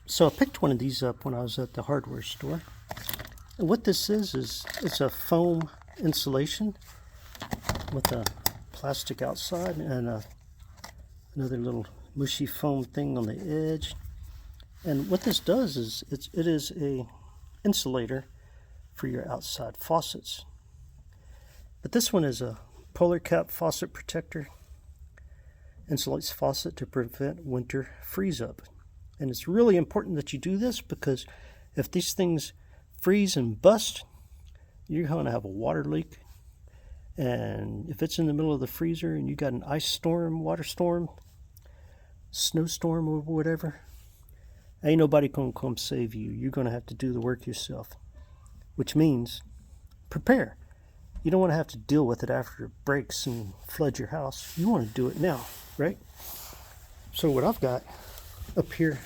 So I picked one of these up when I was at the hardware store. And what this is it's a foam insulation with a plastic outside and another little mushy foam thing on the edge. And what this does is it is a insulator for your outside faucets. But this one is a polar cap faucet protector. Insulates faucet to prevent winter freeze up. And it's really important that you do this because if these things freeze and bust, you're going to have a water leak. And if it's in the middle of the freezer and you got an ice storm, water storm, snowstorm or whatever, ain't nobody going to come save you. You're going to have to do the work yourself, which means prepare. You don't want to have to deal with it after it breaks and floods your house. You want to do it now, right? So what I've got up here,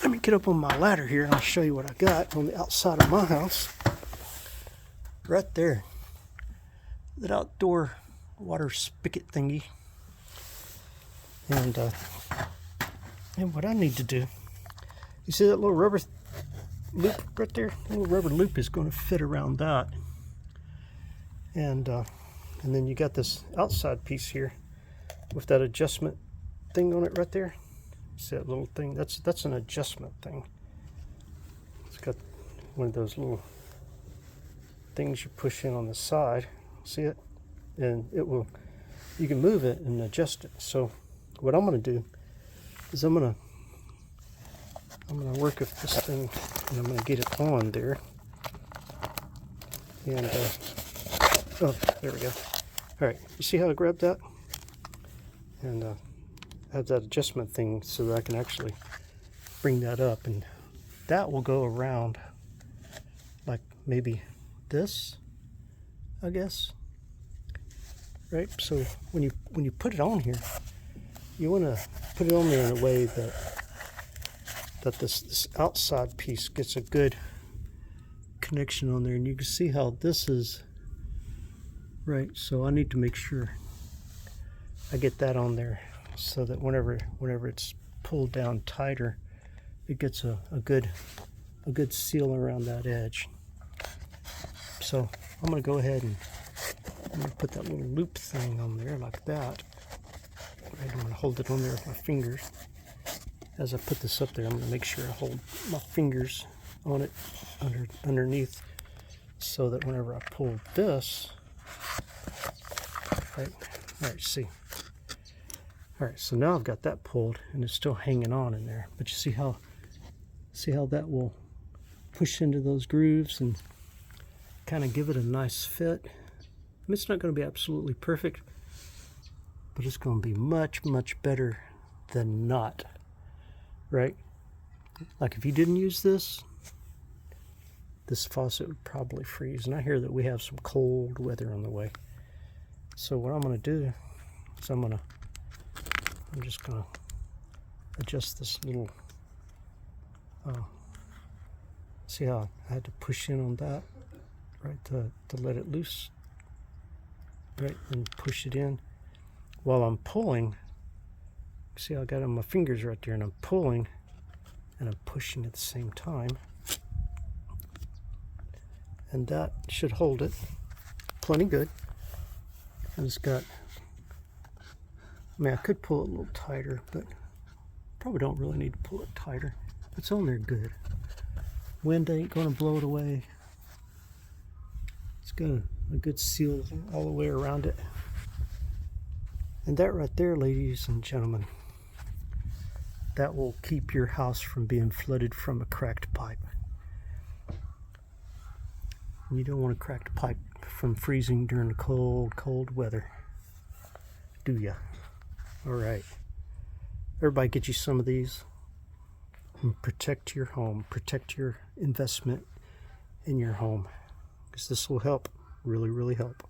let me get up on my ladder here and I'll show you what I got on the outside of my house. Right there, that outdoor water spigot thingy. And what I need to do, you see that little rubber loop right there? The little rubber loop is going to fit around that. And then you got this outside piece here with that adjustment thing on it right there. See that little thing? That's an adjustment thing. It's got one of those little things you push in on the side. See it? And you can move it and adjust it. So what I'm going to do is I'm going to work with this thing and I'm going to get it on there. And oh, there we go. All right, you see how I grabbed that? And have that adjustment thing so that I can actually bring that up, and that will go around like maybe this, I guess. Right? So when you put it on here, you want to put it on there in a way that this outside piece gets a good connection on there, and you can see how this is right. So I need to make sure I get that on there so that whenever it's pulled down tighter, it gets a good seal around that edge. So I'm going to go ahead and I'm going to put that little loop thing on there like that. Right, I'm going to hold it on there with my fingers. As I put this up there, I'm going to make sure I hold my fingers on it underneath so that whenever I pull this, right, all right, see. All right, so now I've got that pulled and it's still hanging on in there. But you see how that will push into those grooves and kind of give it a nice fit. I mean, it's not going to be absolutely perfect, but it's going to be much, much better than not, right? Like if you didn't use this faucet would probably freeze. And I hear that we have some cold weather on the way. So what I'm going to do is I'm just going to adjust this little, see how I had to push in on that, right, to let it loose, right, and push it in while I'm pulling. See how I got it on my fingers right there, and I'm pulling and I'm pushing at the same time, and that should hold it plenty good. And it's got, I mean, I could pull it a little tighter, but probably don't really need to pull it tighter. It's on there good. Wind ain't going to blow it away. It's got a good seal all the way around it. And that right there, ladies and gentlemen, that will keep your house from being flooded from a cracked pipe. You don't want a cracked pipe from freezing during the cold, cold weather, do ya? All right. Everybody get you some of these and protect your home, protect your investment in your home, because this will help, really, really help.